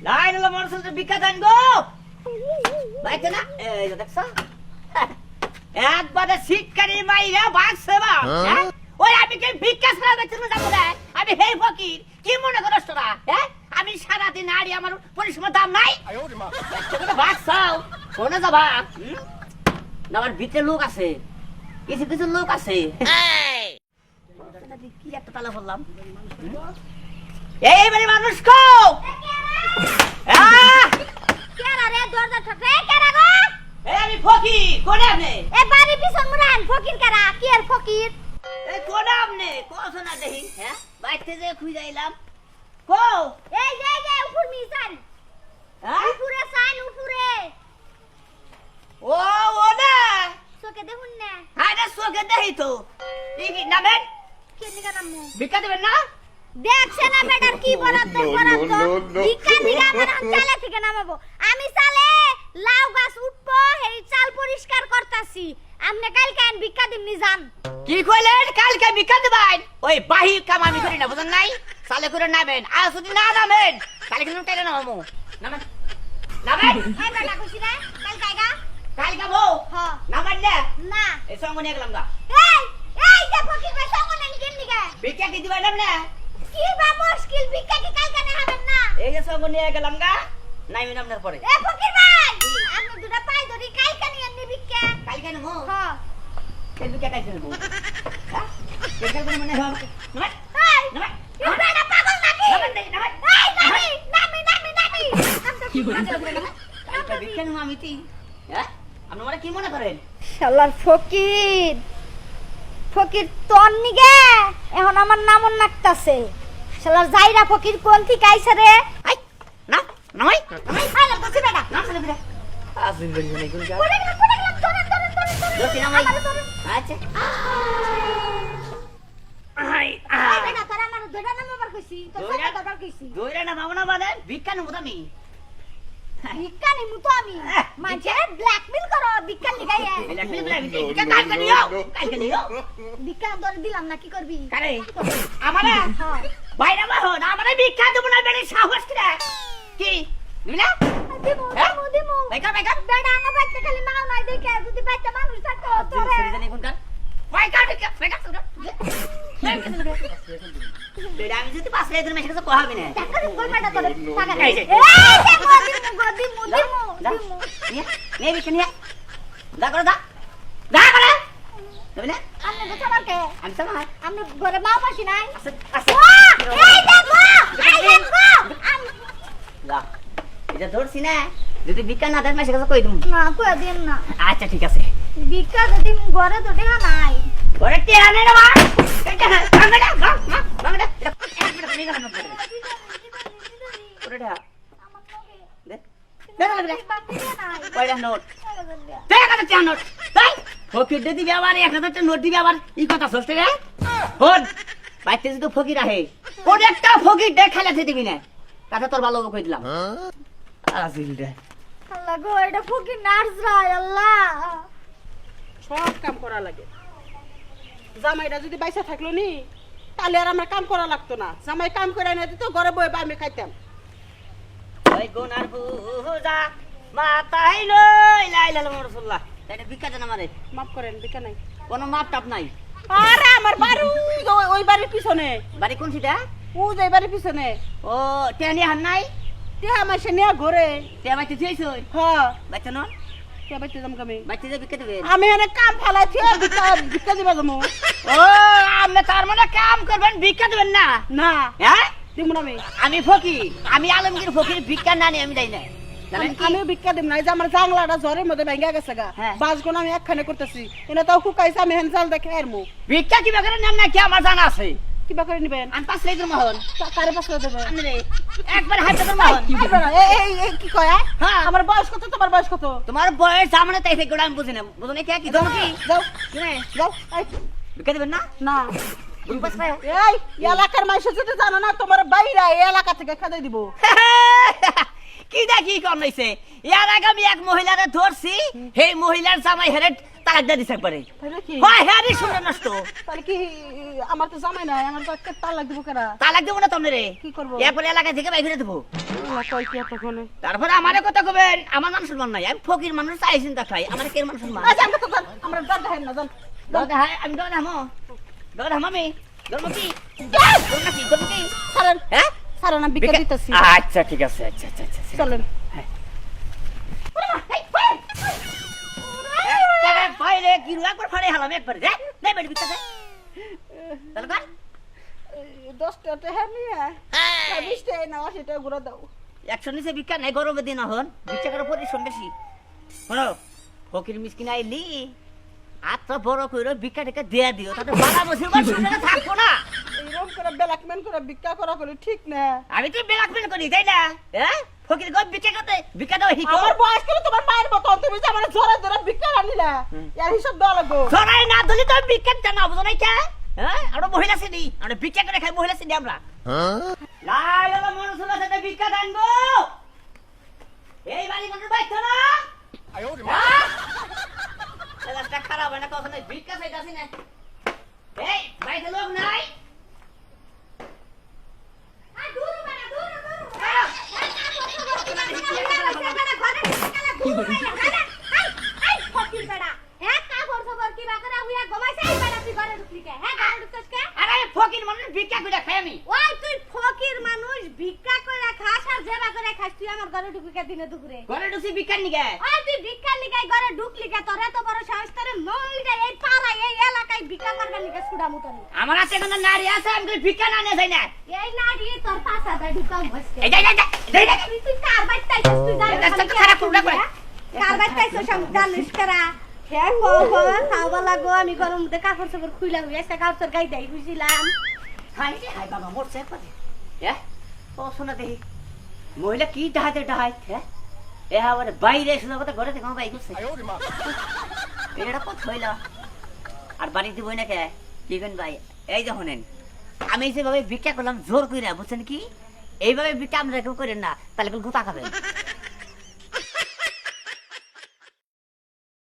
Line হলো মানুষের ভিক্ষা দেন গো বাইতে না এই যে দেখছো একবারে শিক্ষারি মাইরা বাগছে বা ওই আমি কি ভিক্ষা ছাড়া বেচতে যাবো না আমি হে ফকির কি মনে করছ তোরা হ্যাঁ আমি সারা দিন আড়ি আমার পরিশ্রমের দাম নাই তুমি বাগছাও কোনে যাবা আমার ভিতরে লোক আছে কিছু কিছু লোক আছে কি একটা তালা বললাম এইবারে মানুষ কো কেরা রে দরজা ঠকে কেরা গো এই আমি ফকির কোনে আপনি এ বাড়ি পিছন মুরান ফকির কেরা কি আর ফকির এই কোনে আপনি কোছ না দেহি হ্যাঁ বাইতে যে খুই যাইলাম কো এই যে উপর মিসান হ্যাঁ উপরে সাইন উপরে ও না চোখে দেখুন না হাই না সোকে দেহি তো কি নামেন কে নিগা নামু ভিক্ষা দেবেন না দেখছ না বেটার কি বরাদ্দ ভিক্ষা দিগা আমার চালে থেকে নামাবো আমি চালে লাউ গাছ উঠবো এই চাল পরিষ্কার করতাছি আপনি কাল কেন ভিক্ষা দিমনি যান কি কইলেন কালকে ভিক্ষা দিবেন ওই বাহি কাম আমি করি না বুঝেন নাই সালে করে নামেন আর যদি না নামেন কালকে কিন্তু টাইলে নামো নামেন নামেন এই বেটা খুশি না কাল কাইগা কালকে বউ হ্যাঁ নামেন না না এই সঙ্গ নিয়ে গেলাম গা এই যে ফকির ভাই সঙ্গ নেন কেন নিগা ভিক্ষা কি দিবেন না কি বা মুশকিল ভিক্ষা কি কাল কেন হবেন না এই যে সঙ্গ নিয়ে গেলাম গা নাইমি নামনার পরে এ ফকির ভাই আপনি দুটা পাই ধরি কাল কেন এনে ভিক্ষা কালকে নেবো হ্যাঁ এই ভিক্ষা কালকে নেবো হ্যাঁ ভিক্ষা করে মনে হয় নামেন এই নামেন এই বেটা পাগল নাকি নামেন নামেন এই নামি কি করে কালকে ভিক্ষা নেবো আমি তুই হ্যাঁ আপনি মানে কি মনে করেন শালার ফকির ফকির তোর নিগে এখন আমার নামন নাকতাছে শালার জাইরা ফকির কোন থেকে আইছে রে আই না নয় আরে বসে বেটা না চলে বিরা আসিন বলি নাই কোন যা কোনে গেলাম ধরে দোস্তি না ভাই আচ্ছা আই এই বেটা তোরা আমার দুটা নাম আবার কইছি তোর সাথে দরকার কইছি দইরা না মামনা মানে ভিক্ষা নেবো আমি ভিক্ষা নিমু তো আমি মাঝে ব্ল্যাকমেল করো ভিক্ষা লিগাইয়া ভিক্ষা কালকে নিও ভিক্ষা ধরে দিলাম না কি করবি কারে আমারে হ্যাঁ বাইরে বাহো না আমারে ভিক্ষা দেবো না বেড়ে সাহস করে কি নিবি না দিমু বাইকা বেটা আমার বাচ্চা খালি মাও নাই দেখে যদি বাচ্চা মানুষ থাকতো তোরে জানি কোনটা বাইকা বাইকা বেড়া আমি যদি পাশে একজন মেশে কাছে কহাবি না কই বেটা তোরে টাকা এই যে। দিমু নে ভিক্ষা নিয়ে যা করে যা করে দেবে না আমনে তো সবার কে আমি সমাজ আমনে ঘরে মাও পাশি নাই আছে আছে এই দেখো যা এটা ধরছি না যদি ভিক্ষা না দেন মেশে কাছে কই দিমু না কই দিন না আচ্ছা ঠিক আছে ভিক্ষা যদি ঘরে তো দেখা নাই ওরে কে আনে রে মা কেটে ভাঙড়া ভাঙড়া এটা একবার নিয়ে গেলাম ওরে দা দে দে কয়টা নোট দেখা যাচ্ছে নোট তাই ফকির দে দিবি আবার 1000 নোট দিবি আবার এই কথা সস্তে রে ফোন বাইতে যদি ফকির আহে কোন একটা ফকির দেখালে দিবি না কথা তোর ভালো কই দিলাম আসিল রে আল্লাহ গো এটা ফকির নার্স রাই আল্লাহ সব কাম করা লাগে জামাইটা যদি বাইসা থাকলো নি তাহলে আর আমার কাম করা লাগতো না জামাই কাম করে এনে দিত ঘরে বই আমি খাইতাম ওই গুনার বুজা মাতাই লই লাইলা রাসূলুল্লাহ তাইলে ভিক্ষা দেন আমারে মাফ করেন দিকে নাই কোনো মাপ টাপ নাই আরে আমার বাড়ি ওই বাড়ির পিছনে বাড়ি কোন সিটা ও যে বাড়ির পিছনে ও টেনি হান নাই তে আমার সে নিয়ে ঘরে তে বাইতে থইছ হ্যাঁ বাচ্চা নন কে বাইতে যাম কামে বাচ্চা যে ভিক্ষা দেবে আমি এনে কাম ফেলাইছি ভিক্ষা দিবা যাবো ও আপনি তার মানে কাম করবেন ভিক্ষা দেবেন না না হ্যাঁ দিব না আমি ফকির আমি আলমগীর ফকির ভিক্ষা না নিয়ে আমি দেই না জানেন কি আমি ভিক্ষা দিব না এই যে আমার জাংলাটা জ্বরের মধ্যে ভেঙে গেছে গা হ্যাঁ। বাসগুলো আমি একখানে করতেছি এনে তাও কুকাইছে আমি হেন চাল দেখে আর মু ভিক্ষা কি করে নেন না কি আমার জানা আছে কিবা করে নিবেন আমি 5 লিটার মোহন কারে পাস করে দেবে আমি রে একবার হাত ধরে মোহন এই কি কয় হ্যাঁ আমার বয়স কত তোমার বয়স কত তোমার বয়স সামনে তাই থেকে আমি বুঝি না বুঝো না কি তুমি কি যাও শুনে যাও এই, ভিক্ষা দেবেন না না বুঝবাস পায় এই এলাকার মানুষ যদি জানো না তোমার বাইরে এই এলাকা থেকে খেদাই দিব কি দেখি কম নাইছে ইয়ার আগে আমি এক মহিলারে ধরছি সেই মহিলার জামাই হেরে তালাক দিয়ে দিছে একবারে তাই নাকি হয় হ্যাঁ রে শুনে নষ্ট তাহলে কি আমার তো জামাই নাই আমার তো একটা তালাক দিব কেরা তালাক দেবো না তোমরা রে কি করবো এরপরে এলাকা থেকে বাইরে দেবো আল্লাহ কয় কি এতক্ষণে তারপরে আমারে কথা কবেন আমার মান সম্মান নাই আমি ফকির মানুষ চাই চিন্তা খাই আমার কে মান সম্মান আচ্ছা আমরা তো আমরা দর দেখেন না দাদা হাই আমি দাদা হামো দাদা হামামি ধর্ম কি ধর্ম কি সারেন হ্যাঁ সারেন আমি বিকা দিতেছি আচ্ছা ঠিক আছে আচ্ছা আচ্ছা আচ্ছা চলেন বাইরে কি একবার ফাড়ে হালাম একবার রে নাই বেটি বিকাছে তাহলে কর 10 টাকা হ্যাঁ নিয়ে 20 টাকা না 80 টাকা ঘুরে দাও 100 নিচে বিকা নাই গরমের দিন হন বিচ্চা করে পরিশ্রম বেশি শোনো ফকির মিসকিন আইলি আত্মা বড় কইরো বিকা টাকা দেয়া দিও তাতে বালা বসে বসে থাকবো না এইরকম করে ব্ল্যাকমেল করে ভিক্ষা করা করে ঠিক না আমি তো ব্ল্যাকমেল করি তাই না হ্যাঁ ফকির গো বিকা দাও হিকো আমার বয়স করে তোমার মায়ের মতো তুমি যে আমার জোরে জোরে ভিক্ষা আনিলা এর হিসাব দেওয়া লাগবো সরাই না দলি তো বিকা জানা বুঝো নাই কে হ্যাঁ আমরা মহিলা সিনি আমরা বিকা করে খাই মহিলা সিনি আমরা লাই বাবা মনসুলা সাথে বিকা দান গো এই বাড়ি কোন বাইতো না আয়ো রে মা এটা খারাপ হয় না কখনো বিকা চাইতাছি না এই বাইতে লোক নাই দূর বানা দূর ফকির বেড়া হ্যাঁ কাপড় খবর কি বাকরা হুইয়া ঘুমাইছে এই বেড়া তুই ঘরে ঢুকলি কে হ্যাঁ ঘরে ঢুকছস কে আরে ফকির মানুষ ভিক্ষা করে খাই আমি ওই তুই ফকির মানুষ ভিক্ষা করে খাস আর জেবা করে খাস তুই আমার ঘরে ঢুকলি কে দিনে দুপুরে ঘরে ঢুসি ভিক্ষার নিগে ওই তুই ভিক্ষা লিগাই ঘরে ঢুকলি কে তোর এত বড় সাহস তোরে নইটা এই পাড়া এই এলাকায় ভিক্ষা করবার নিগে ছুড়া মুতনি আমার আছে কোন নারী আছে আমি কই ভিক্ষা না নে যাই না এই নাড়ি তোর পাছা দাই ঢুকাও মস্কে এই যাই তুই কার বাইতাইছিস তুই জানিস খারাপ করবে করে কার বাইতাইছিস আমি জানিস করা হ্যাঁ গো খাওয়া লাগো আমি গরম মধ্যে কাপড় চোপড় খুইলা হই একটা কাপড় গাই দেই বুঝিলাম হাই রে হাই বাবা মোর সে পারে ও শোনা দেহি মহিলা কি ডাহাতে ডাহাই হ্যাঁ এ আমারে বাইরে এসে কথা ঘরে থেকে বাই করছে এটা কত হইল আর বাড়ি দিব না কে কি কেন ভাই এই যে শুনেন আমি যেভাবে ভিক্ষা করলাম জোর কইরা বুঝছেন কি এইভাবে ভিক্ষা আমরা কেউ করেন না তাহলে গুতা খাবেন